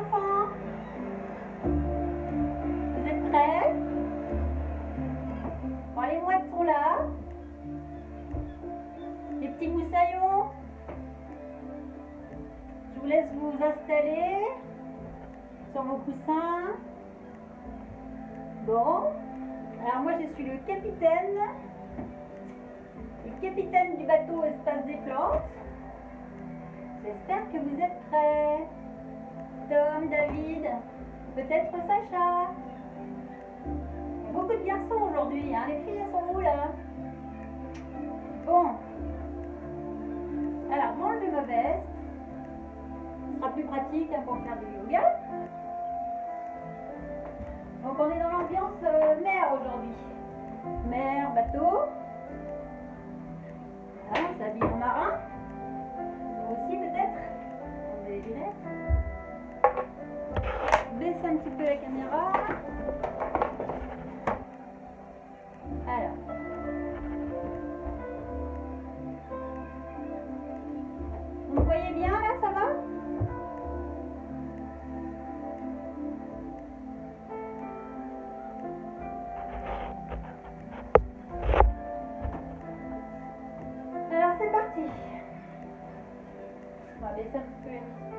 enfants? Vous êtes prêts? Bon, les mouettes sont là. Les petits moussaillons. Je vous laisse vous installer sur vos coussins. Bon. Alors moi je suis le capitaine du bateau Espace des Plantes. J'espère que vous êtes prêts. Tom, David, peut-être Sacha. Il y a beaucoup de garçons aujourd'hui, hein. Les filles elles sont où là? Bon. Alors moi enlever ma veste. Ce sera plus pratique hein, pour faire du yoga. Donc on est dans l'ambiance mer aujourd'hui. Mer, bateau. Voilà, on s'habille en marin. Vous aussi peut-être. On met les lunettes. Baisse un petit peu la caméra. Alors. Vous me voyez bien là, ça va? Alors c'est parti. On va baisser un petit peu la musique.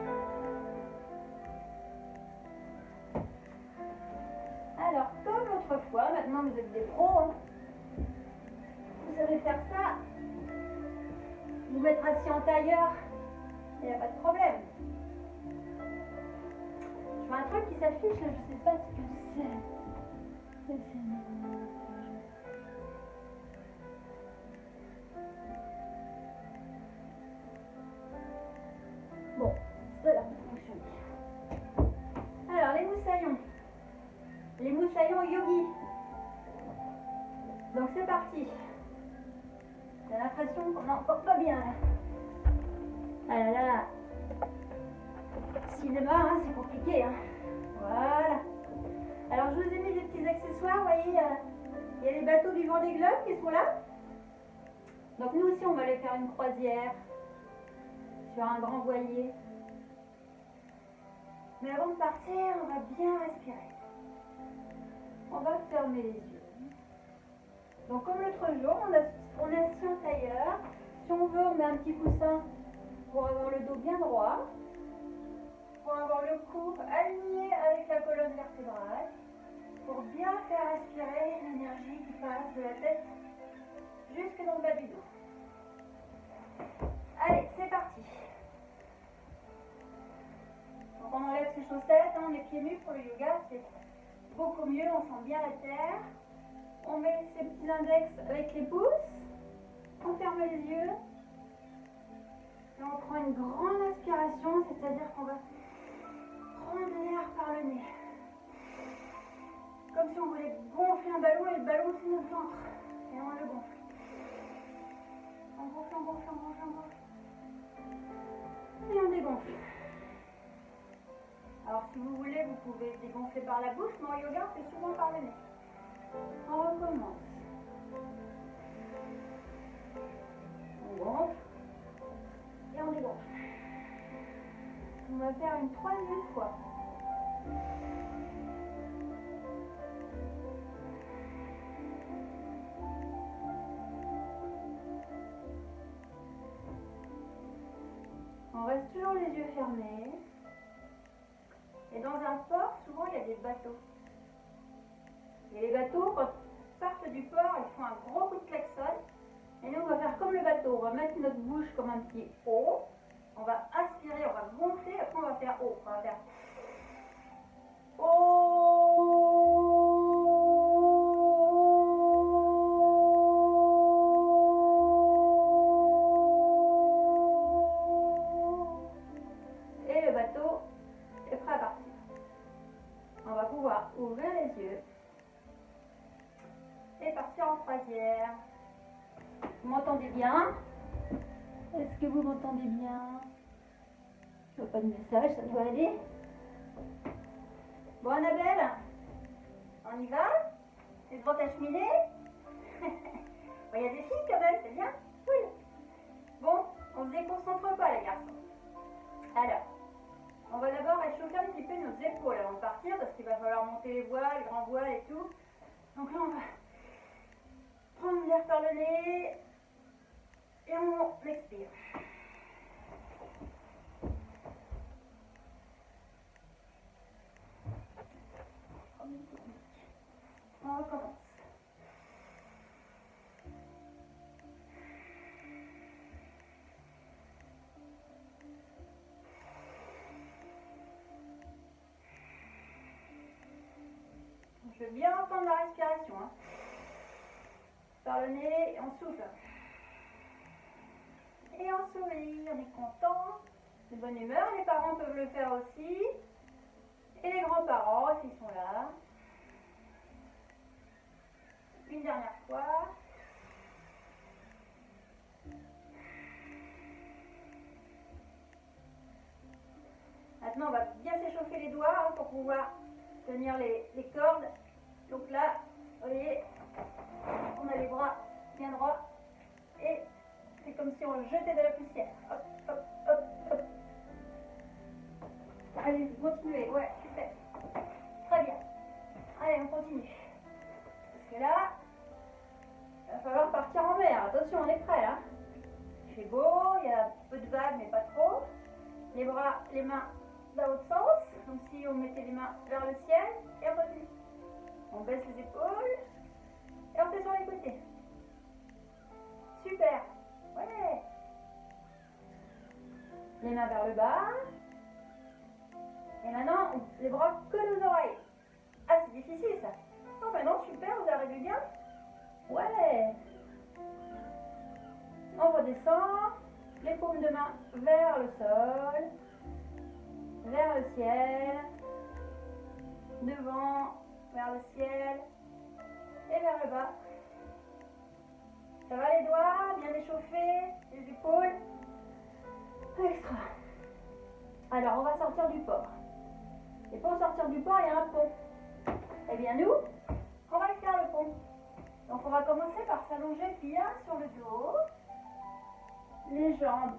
Alors comme l'autre fois, maintenant vous êtes des pros, hein. Vous savez faire ça. Vous mettre assis en tailleur, il n'y a pas de problème. Je vois un truc qui s'affiche là, je sais pas ce que c'est. Bon, ça a l'air de fonctionner. Alors les moussaillons. Les moussaillons yogi. Donc c'est parti. J'ai l'impression qu'on n'en porte pas bien là. Ah là là. Cinéma, hein, c'est compliqué. Hein. Voilà. Alors je vous ai mis des petits accessoires. Vous voyez, il y a les bateaux du Vendée Globe qui sont là. Donc nous aussi on va aller faire une croisière sur un grand voilier. Mais avant de partir, on va bien respirer. On va fermer les yeux. Donc comme l'autre jour, on est assis en tailleur. Si on veut, on met un petit coussin pour avoir le dos bien droit. Pour avoir le cou aligné avec la colonne vertébrale. Pour bien faire respirer l'énergie qui passe de la tête jusque dans le bas du dos. Allez, c'est parti. Donc on enlève ses chaussettes, hein, les pieds nus pour le yoga, c'est beaucoup mieux, on sent bien la terre. On met ses petits index avec les pouces, on ferme les yeux et on prend une grande inspiration, c'est-à-dire qu'on va prendre l'air par le nez. Comme si on voulait gonfler un ballon et le ballon c'est notre ventre. Et on le gonfle. On gonfle, on gonfle, on gonfle, on gonfle. Et on dégonfle. Alors si vous voulez, vous pouvez dégonfler par la bouche, mais en yoga, c'est souvent par le nez. On recommence. On gonfle. Et on dégonfle. On va faire une troisième fois. On reste toujours les yeux fermés. Et dans un port, souvent il y a des bateaux. Et les bateaux, quand ils partent du port, ils font un gros coup de klaxon. Et nous, on va faire comme le bateau. On va mettre notre bouche comme un petit O. On va aspirer, on va gonfler. Après, on va faire O. On va faire O. Et le bateau est prêt à partir. On va pouvoir ouvrir les yeux et partir en croisière. Vous m'entendez bien? Est-ce que vous m'entendez bien? Je vois pas de message, ça doit aller. Bon Annabelle, on y va? C'est devant ta cheminée? Bon, il y a des filles quand même, c'est bien? Cool. Bon, on se déconcentre pas les garçons. Alors, On va d'abord réchauffer un petit peu nos épaules avant de partir parce qu'il va falloir monter les voiles, les grands voiles et tout. Donc là, on va prendre l'air par le nez et on expire. On recommence. Je veux bien entendre la respiration. Hein. Par le nez, on souffle. Et on sourit, on est content, de bonne humeur. Les parents peuvent le faire aussi. Et les grands-parents, s'ils sont là. Une dernière fois. Maintenant, on va bien s'échauffer les doigts hein, pour pouvoir tenir les cordes. Donc là, vous voyez, on a les bras bien droits et c'est comme si on jetait de la poussière. Hop, hop, hop, hop. Allez, continuez. Ouais, super. Très bien. Allez, on continue. Parce que là, il va falloir partir en mer. Attention, on est prêt là. Il fait beau, il y a un peu de vagues, mais pas trop. Les bras, les mains dans l'autre sens. Donc si on mettait les mains vers le ciel et on continue. On baisse les épaules et on fait sur les côtés. Super. Ouais. Les mains vers le bas. Et maintenant, les bras collent aux oreilles. Ah, c'est difficile ça. Oh, bah non, super, vous arrivez bien. Ouais. On redescend. Les paumes de main vers le sol. Vers le ciel. Devant, vers le ciel. Et vers le bas. Ça va les doigts, bien échauffés, les épaules. Extra. Alors, on va sortir du port. Et pour sortir du port, il y a un pont. Eh bien, nous, on va faire le pont. Donc, on va commencer par s'allonger bien sur le dos. Les jambes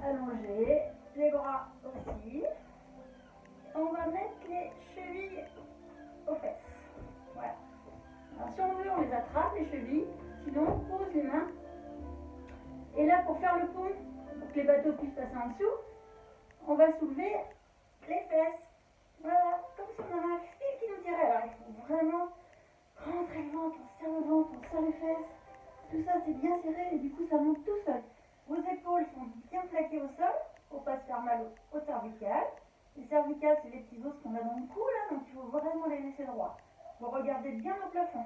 allongées, les bras aussi. On va mettre les chevilles aux fesses. Voilà. Alors, si on veut, on les attrape, les chevilles. Sinon, on pose les mains. Et là, pour faire le pont, pour que les bateaux puissent passer en dessous, on va soulever les fesses. Voilà, comme si on avait un fil qui nous tirait. Alors, il faut vraiment rentrer le ventre, on serre le ventre, on serre les fesses. Tout ça, c'est bien serré et du coup, ça monte tout seul. Vos épaules sont bien plaquées au sol pour ne pas se faire mal aux cervicales. Les cervicales, c'est les petits os qu'on a dans le cou, là, donc il faut vraiment les laisser droits. Vous regardez bien au plafond.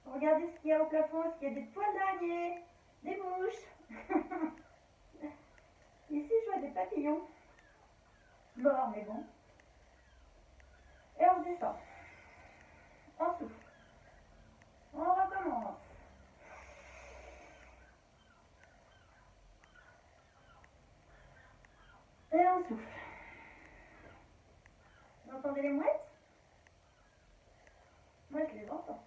Regardez ce qu'il y a au plafond, est-ce qu'il y a des toiles d'araignée, des mouches. Ici, je vois des papillons. Morts, mais bon. Et on descend. On souffle. On recommence. Et on souffle. Vous entendez les mouettes? Moi, je les entends.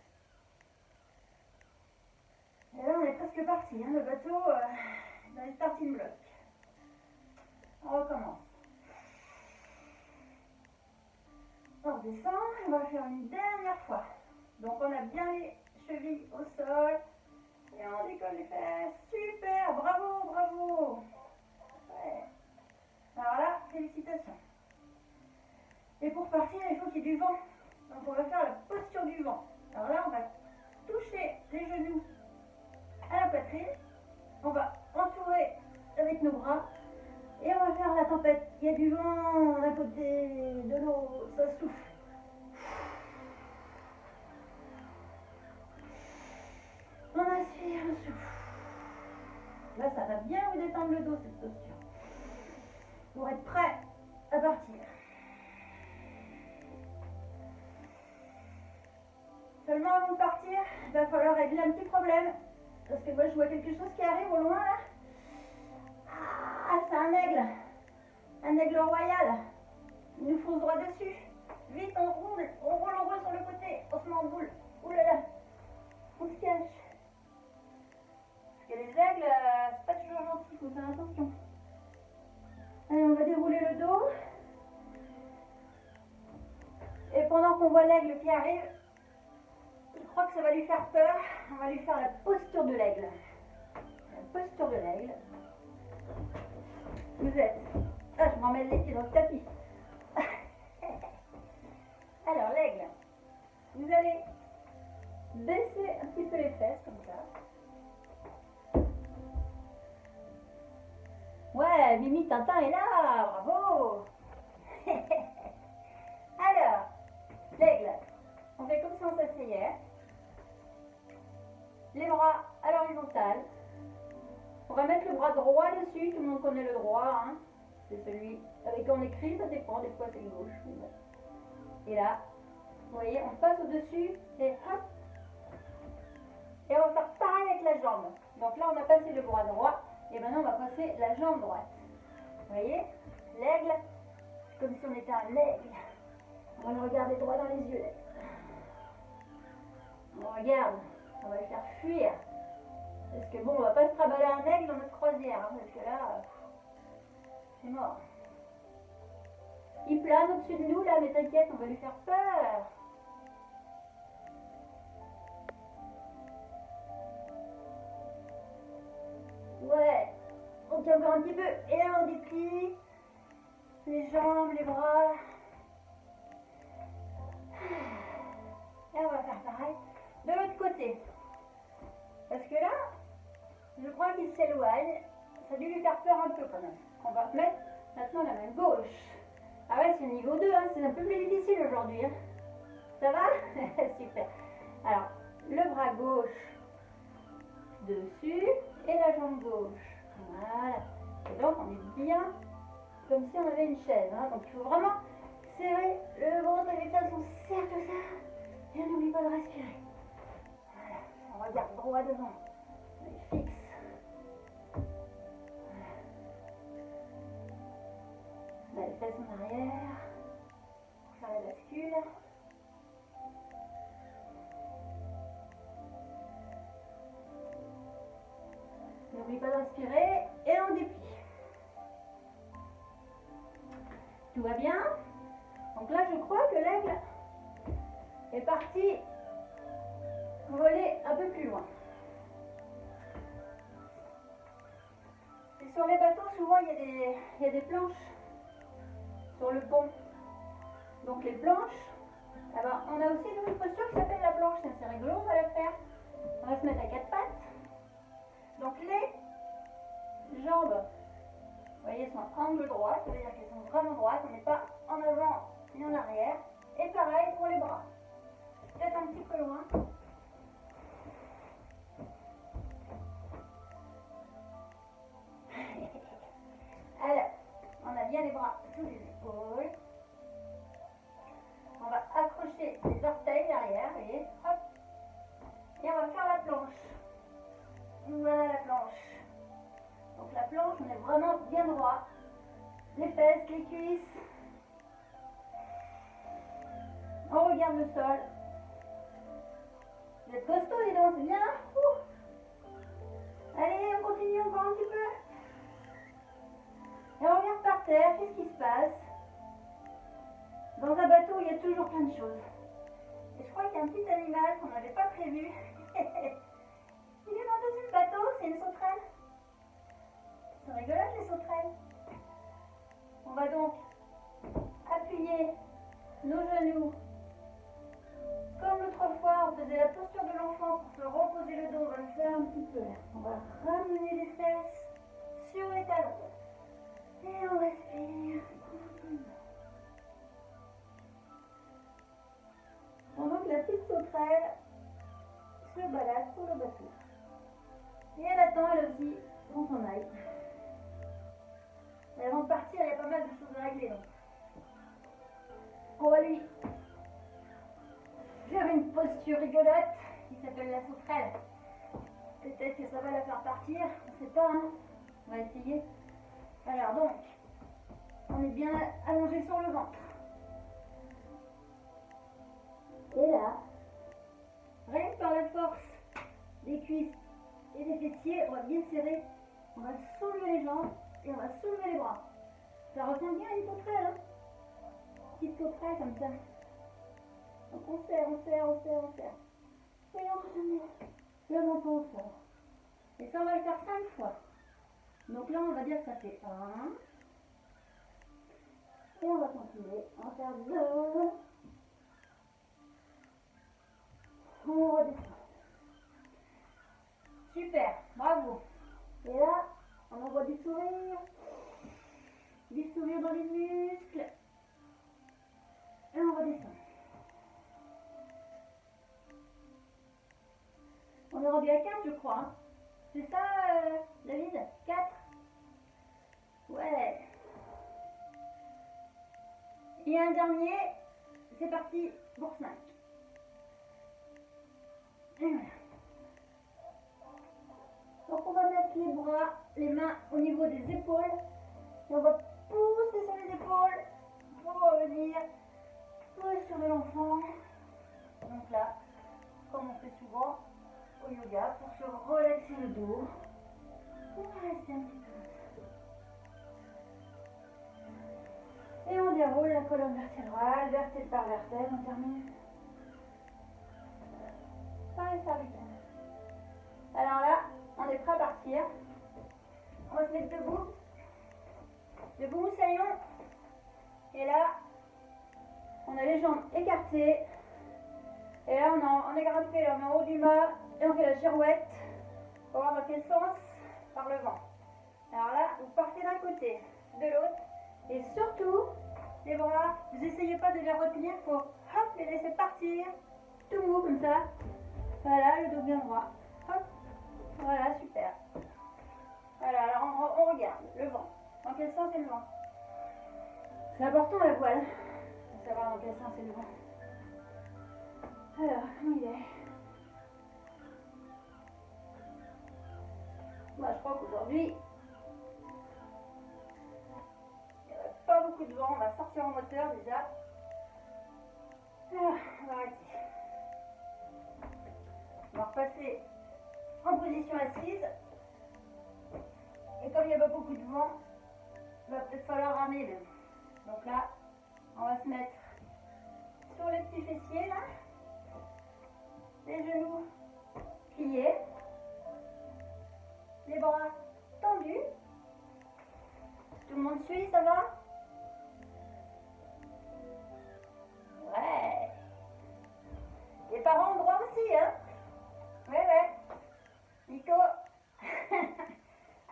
Et là, on est presque parti. Hein. Le bateau, dans les starting blocks. On recommence. On redescend. On va faire une dernière fois. Donc, on a bien les chevilles au sol. Et on décolle les fesses. Super. Bravo, bravo. Ouais. Alors là, félicitations. Et pour partir, il faut qu'il y ait du vent. Donc, on va faire la posture du vent. Alors là, on va toucher les genoux à la poitrine. On va entourer avec nos bras. Et on va faire la tempête. Il y a du vent d'un côté, de l'autre, ça souffle. On aspire, on souffle. Là, ça va bien vous détendre le dos, cette posture. Pour être prêt à partir. Seulement avant de partir, il va falloir régler un petit problème. Parce que moi, je vois quelque chose qui arrive au loin, là. Ah, c'est un aigle. Un aigle royal. Il nous fonce droit dessus. Vite, on roule sur le côté. On se met en boule. Ouh là là. On se cache. Parce que les aigles, c'est pas toujours gentil, il faut faire attention. Allez, on va dérouler le dos. pendant qu'on voit l'aigle qui arrive, je crois que ça va lui faire peur. On va lui faire la posture de l'aigle. La posture de l'aigle. Vous êtes... Ah, je m'emmène les pieds dans le tapis. Alors, l'aigle, vous allez baisser un petit peu les fesses, comme ça. Ouais, Mimi Tintin est là, bravo. Alors, l'aigle, on fait comme si on s'asseyait. Les bras à l'horizontale. On va mettre le bras droit dessus, tout le monde connaît le droit, hein. C'est celui avec qui on écrit, ça dépend, des fois c'est le gauche. Et là, vous voyez, on passe au-dessus et hop. Et on va faire pareil avec la jambe. Donc là, on a passé le bras droit et maintenant on va passer la jambe droite. Vous voyez, l'aigle, comme si on était un aigle. On va le regarder droit dans les yeux. On regarde, on va le faire fuir. Parce que bon, on va pas se traballer un aigle dans notre croisière, hein, parce que là, c'est mort. Il plane au-dessus de nous là, mais t'inquiète, on va lui faire peur. Ouais, on tient encore un petit peu, et là on déplie les jambes, les bras. Et on va faire pareil de l'autre côté. Parce que là, je crois qu'il s'éloigne. Ça a dû lui faire peur un peu quand même. On va mettre maintenant la main gauche. Ah ouais, c'est niveau 2, hein. C'est un peu plus difficile aujourd'hui. Hein. Ça va? Super. Alors, le bras gauche dessus et la jambe gauche. Voilà. Et donc, on est bien comme si on avait une chaise. Hein. Donc, il faut vraiment serrer le ventre et les fesses. On serre tout ça. Et on n'oublie pas de respirer. Voilà. On regarde droit devant. On est fixe. On a les fesses en arrière. Pour faire la bascule. N'oublie pas de respirer et on déplie. Tout va bien? Donc là, je crois que l'aigle est parti voler un peu plus loin. Et sur les bateaux, souvent, il y a des planches sur le pont. Donc les planches, eh ben, on a aussi une posture qui s'appelle la planche. C'est rigolo, on va la faire. On va se mettre à quatre pattes. Donc les jambes, vous voyez, sont en angle droit, ça veut dire qu'elles sont vraiment droites, on n'est pas en avant ni en arrière. Et pareil pour les bras. Peut-être un petit peu loin. Alors, on a bien les bras sous les épaules. On va accrocher les orteils derrière, vous voyez, hop. Et on va faire la planche. Voilà la planche. Donc la planche, on est vraiment bien droit. Les fesses, les cuisses. On regarde le sol. Vous êtes costaud, dis donc, c'est bien. Allez, on continue encore un petit peu. Et on regarde par terre, qu'est-ce qui se passe? Dans un bateau, il y a toujours plein de choses. Et je crois qu'il y a un petit animal qu'on n'avait pas prévu. Il est par-dessus le bateau, c'est une sauterelle. C'est rigolote les sauterelles. On va donc appuyer nos genoux. Comme l'autre fois, on faisait la posture de l'enfant pour se reposer le dos. On va le faire un petit peu. On va ramener les fesses sur les talons. Et on respire. Pendant que la petite sauterelle se balade sur le bateau. Et elle attend, elle aussi, qu'on s'en aille. Et avant de partir, il y a pas mal de choses à régler. Donc. On va lui faire une posture rigolote qui s'appelle la sauterelle. Peut-être que ça va la faire partir, on ne sait pas, hein. On va essayer. Alors donc, on est bien allongé sur le ventre. Et là, rien que par la force des cuisses et des fessiers, on va bien serrer, on va soulever les jambes et on va soulever les bras. Ça ressemble bien à une sauterelle, hein? Petite sauterelle comme ça. Donc on serre, on serre, on serre, on serre. Et on remet le menton au sol. Et ça, on va le faire 5 fois. Donc là, on va dire que ça fait 1. Et on va continuer. On va faire 2. On redescend. Super, bravo. Et là, on envoie du sourire dans les muscles. Et on redescend. On est rendu à 4, je crois. Hein. C'est ça, David? 4? Ouais. Et un dernier. C'est parti pour 5. Et voilà. Donc on va mettre les bras, les mains au niveau des épaules. Et on va pousser sur les épaules pour revenir posture de l'enfant. Donc là, comme on fait souvent au yoga, pour se relaxer le dos. On va rester un petit peu. Et on déroule la colonne vertébrale, vertèbre par vertèbre, on termine par les cervicales. Alors là, on est prêt à partir. On va se mettre debout. Debout moussaillon. Et là, on a les jambes écartées. Et là, on a grimpé, là, on est en haut du mât. Et on fait la girouette. On va voir dans quel sens? Par le vent. Alors là, vous partez d'un côté, de l'autre. Et surtout, les bras, vous n'essayez pas de les retenir. Il faut hop, les laisser partir. Tout mou comme ça. Voilà, le dos bien droit. Hop. Voilà, super. Voilà, alors on regarde le vent. Dans quel sens est le vent? C'est important la voile, de savoir dans quel sens est le vent. Alors, comment il est? Moi, je crois qu'aujourd'hui, il n'y aurait pas beaucoup de vent. On va sortir en moteur déjà. Alors, on va arrêter. On va repasser en position assise. Et comme il n'y a pas beaucoup de vent, il va peut-être falloir ramer même. Donc là, on va se mettre sur les petits fessiers là. Les genoux pliés. Les bras tendus. Tout le monde suit, ça va? Ouais. Les parents ont droit aussi, hein? Ouais. Nico.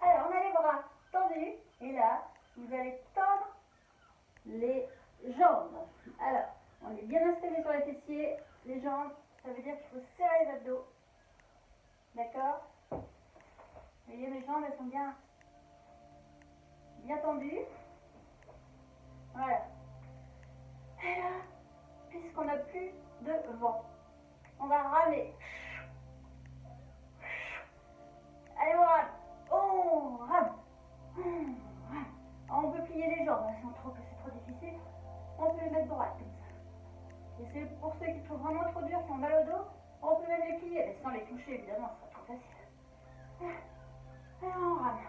Alors, on a les bras tendus. Et là, vous allez tendre les jambes. Alors, on est bien installé sur les fessiers. Les jambes, ça veut dire qu'il faut serrer les abdos. D'accord? Vous voyez, mes jambes, elles sont bien tendues. Voilà. Et là, puisqu'on n'a plus de vent, on va ramer. Allez, on rame. On rame. On peut plier les jambes. Si on trouve que c'est trop difficile, on peut les mettre droites comme ça. Et c'est pour ceux qui trouvent vraiment trop dur, qui ont mal au dos, on peut même les plier, mais sans les toucher, évidemment, ce sera trop facile. Allez, on rame.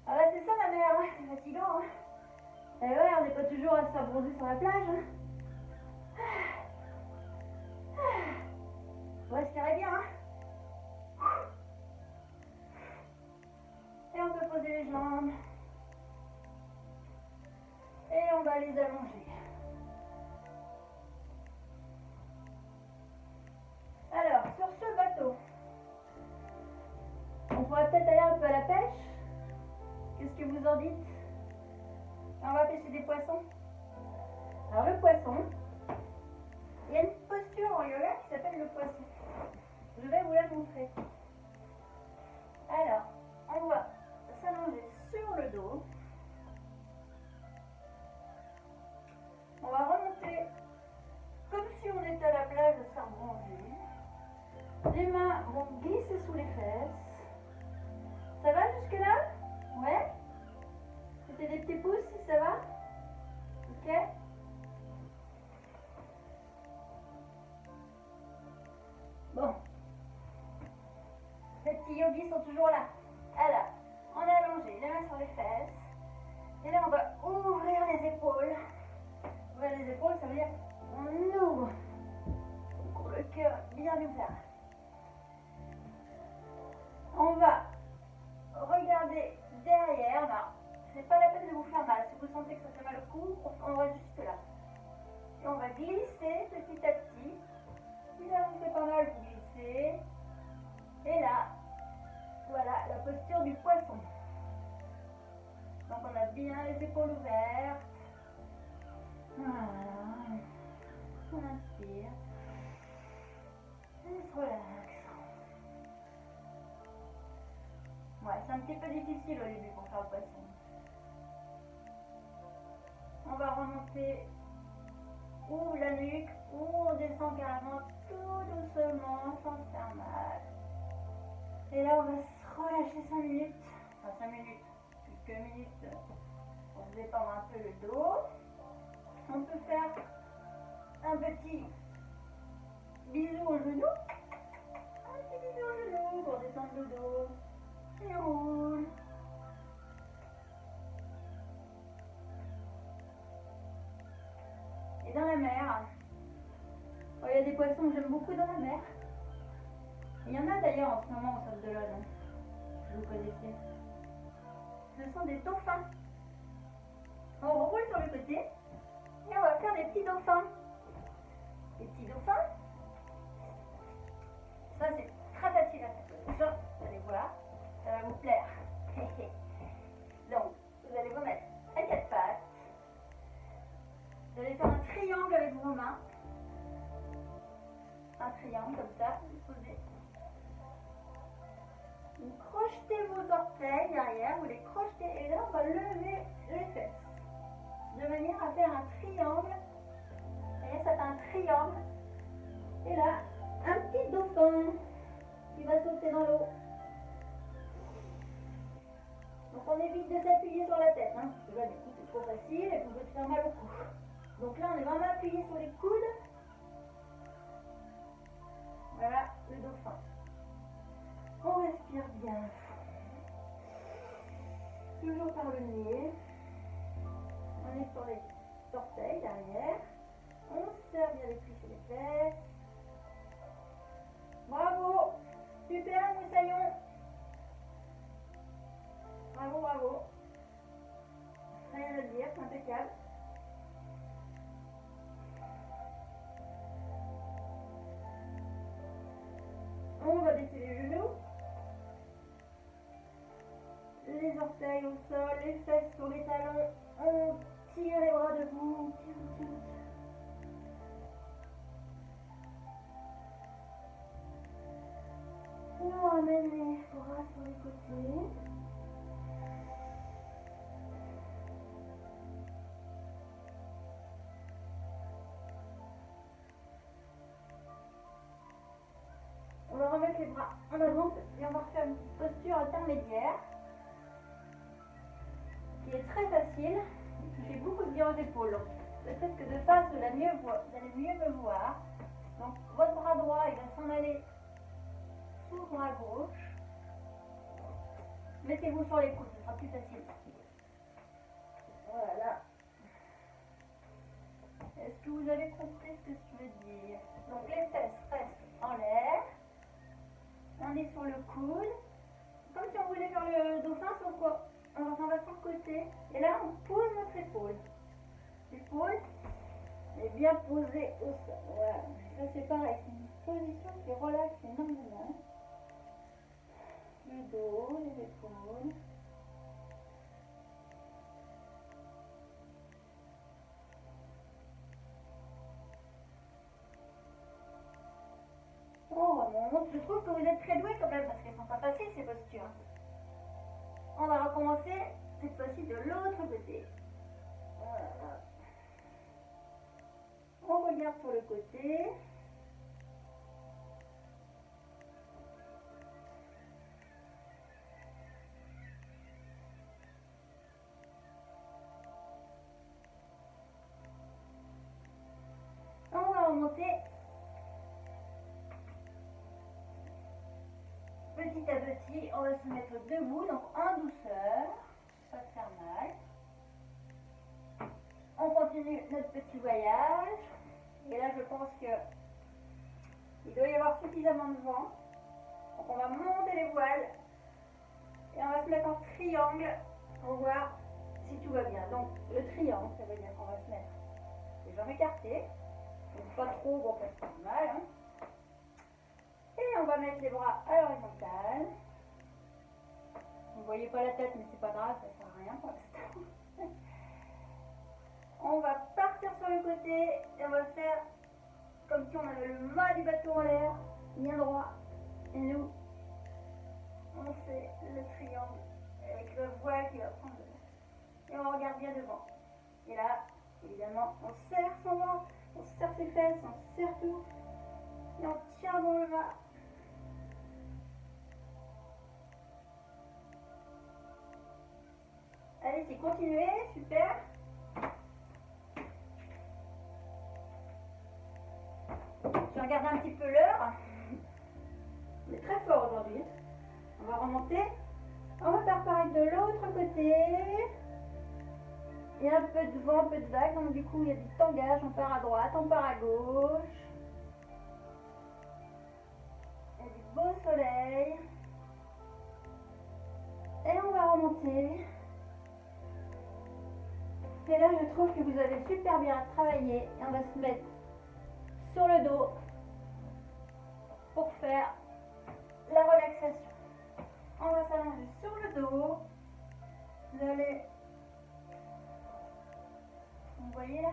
Ah bah c'est ça la mer, hein. C'est fatigant. Hein. Et ouais, on n'est pas toujours à se faire bronzer sur la plage. Hein. On respirer bien. Hein. Et on peut poser les jambes. Et on va les allonger. Alors, sur ce bateau, on pourrait peut-être aller un peu à la pêche. Qu'est-ce que vous en dites? On va pêcher des poissons. Alors le poisson, il y a une posture en yoga qui s'appelle le poisson. Je vais vous la montrer. Alors, on va s'allonger sur le dos. On va remonter comme si on était à la plage de se faire bronzer. Les mains vont glisser sous les fesses. Ça va jusque là? Ouais? C'était des petits pouces, ça va? Ok? Bon. Les petits yogis sont toujours là. Alors, on est allongé, les mains sur les fesses. Et là, on va bien les épaules ouvertes. Voilà. On inspire. On se relaxe. Ouais, c'est un petit peu difficile au début pour faire le poisson. On va remonter ou la nuque ou on descend carrément tout doucement sans se faire mal. Et là, on va se relâcher 5 minutes. Enfin, 5 minutes, quelques minutes pour se détendre un peu le dos. On peut faire un petit bisou au genou. Un petit bisou au genou pour descendre le dos. Et roule. Et dans la mer, il y a des poissons que j'aime beaucoup dans la mer. Il y en a d'ailleurs en ce moment au Sable d'Olonne, si vous connaissez. Ce sont des dauphins. On roule sur le côté et on va faire des petits dauphins. Les petits dauphins, ça c'est très facile à faire. Ça, vous allez voir, ça va vous plaire. Donc, vous allez vous mettre à 4 pattes. Vous allez faire un triangle avec vos mains. Un triangle comme ça, vous posez. Vous crochetez vos orteils derrière, vous les crochetez et là on va lever les fesses. De manière à faire un triangle. Vous voyez, ça fait un triangle. Et là, un petit dauphin qui va sauter dans l'eau. Donc on évite de s'appuyer sur la tête, hein, parce que là du coup c'est trop facile et vous pouvez faire mal au cou. Donc là on est vraiment appuyé sur les coudes. Voilà le dauphin. On respire bien. Toujours par le nez. On est sur les orteils derrière. On serre bien les cuisses et les fesses. Bravo. Super moussaillon. Bravo, bravo. Rien à dire, impeccable. On va baisser les genoux. Les orteils au sol, les fesses sur les talons. On tire les bras debout. Tire. On ramène les bras sur les côtés. On va remettre les bras en avant et on va refaire une posture intermédiaire qui est très facile et qui fait beaucoup de bien aux épaules. Peut-être que de face vous allez mieux me voir. Donc votre bras droit il va s'en aller sous le bras gauche. Mettez-vous sur les coudes, ce sera plus facile. Voilà. Est-ce que vous avez compris ce que je veux dire? Donc les fesses restent en l'air. On est sur le coude. Comme si on voulait faire le dauphin, sauf quoi on va sur le côté. Et là, on pose notre épaule. L'épaule est bien posée au sol. Voilà. Ça, c'est pareil. C'est une position qui relaxe énormément. Le dos, les épaules. On remonte. Je trouve que vous êtes très doués quand même parce qu'elles sont pas faciles ces postures. On va recommencer cette fois-ci de l'autre côté. Voilà. On regarde sur le côté. On va remonter petit à petit. On va se mettre debout, donc en douceur, pas se faire mal. On continue notre petit voyage. Et là, je pense que il doit y avoir suffisamment de vent. Donc, on va monter les voiles. Et on va se mettre en triangle pour voir si tout va bien. Donc, le triangle, ça veut dire qu'on va se mettre les jambes écartées. Donc, pas trop pour pas se faire mal. Hein. Et on va mettre les bras à l'horizontale. Vous ne voyez pas la tête, mais c'est pas grave, ça sert à rien pour l'instant. et on va faire comme si on avait le mât du bateau en l'air, bien droit. Et nous, on fait le triangle avec le voile qui va prendre le... Et on regarde bien devant. Et là, évidemment, on serre son ventre, on serre ses fesses, on serre tout. Et on tient dans le mât. Allez, continuez, super. Je regarde un petit peu l'heure. On est très fort aujourd'hui. On va remonter. On va faire pareil de l'autre côté. Il y a un peu de vent, un peu de vague. Donc du coup, il y a du tangage. On part à droite, on part à gauche. Il y a du beau soleil. Et on va remonter. Et là, je trouve que vous avez super bien travaillé. Et on va se mettre sur le dos pour faire la relaxation. On va s'allonger sur le dos. Vous allez, vous voyez là?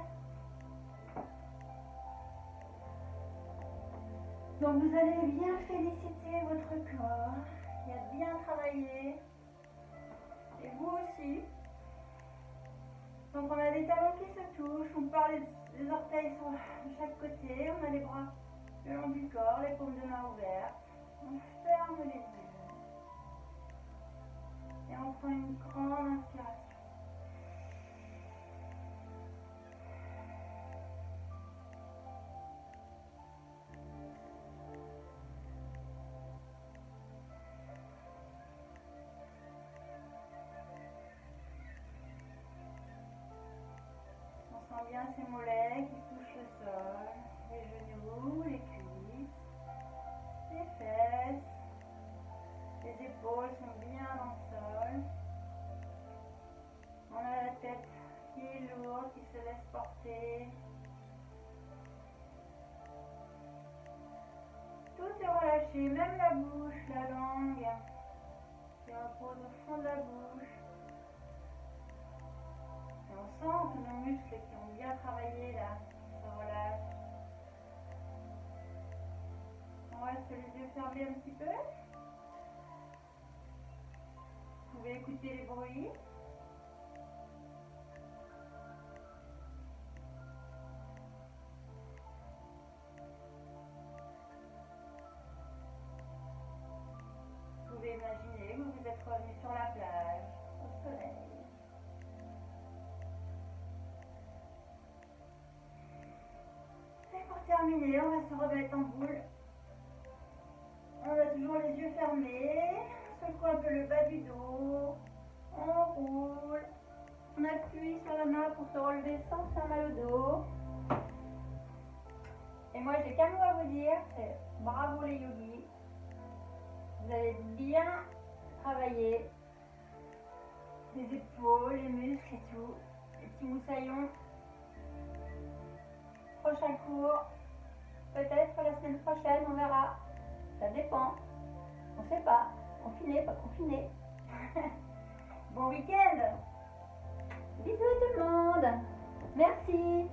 Donc vous allez bien féliciter votre corps. Il a bien travaillé. Et vous aussi. Donc on a des talons qui se touchent, on part les orteils sur chaque côté, on a les bras le long du corps, les paumes de main ouvertes, on ferme les yeux et on prend une grande inspiration. On sent bien ses mollets qui touchent le sol, les genoux, les cuisses, les fesses, les épaules sont bien dans le sol. On a la tête qui est lourde, qui se laisse porter. Tout est relâché, même la bouche, la langue qui repose au fond de la bouche. Et on sent que nos muscles qui ont bien travaillé là se relâchent. On reste les yeux fermés un petit peu. Vous pouvez écouter les bruits. Vous pouvez imaginer que vous êtes revenu sur la plage, au soleil. Et pour terminer, on va se remettre en boule. On a toujours les yeux fermés. On secoue un peu le bas du dos. On roule. On appuie sur la main pour se relever sans faire mal au dos. Et moi, j'ai qu'un mot à vous dire, c'est bravo les yogis. Vous avez bien travaillé les épaules, les muscles et tout. Les petits moussaillons. Prochain cours, peut-être la semaine prochaine, on verra. Ça dépend. On sait pas. Confiné, pas confiné. Bon week-end. Bisous tout le monde. Merci.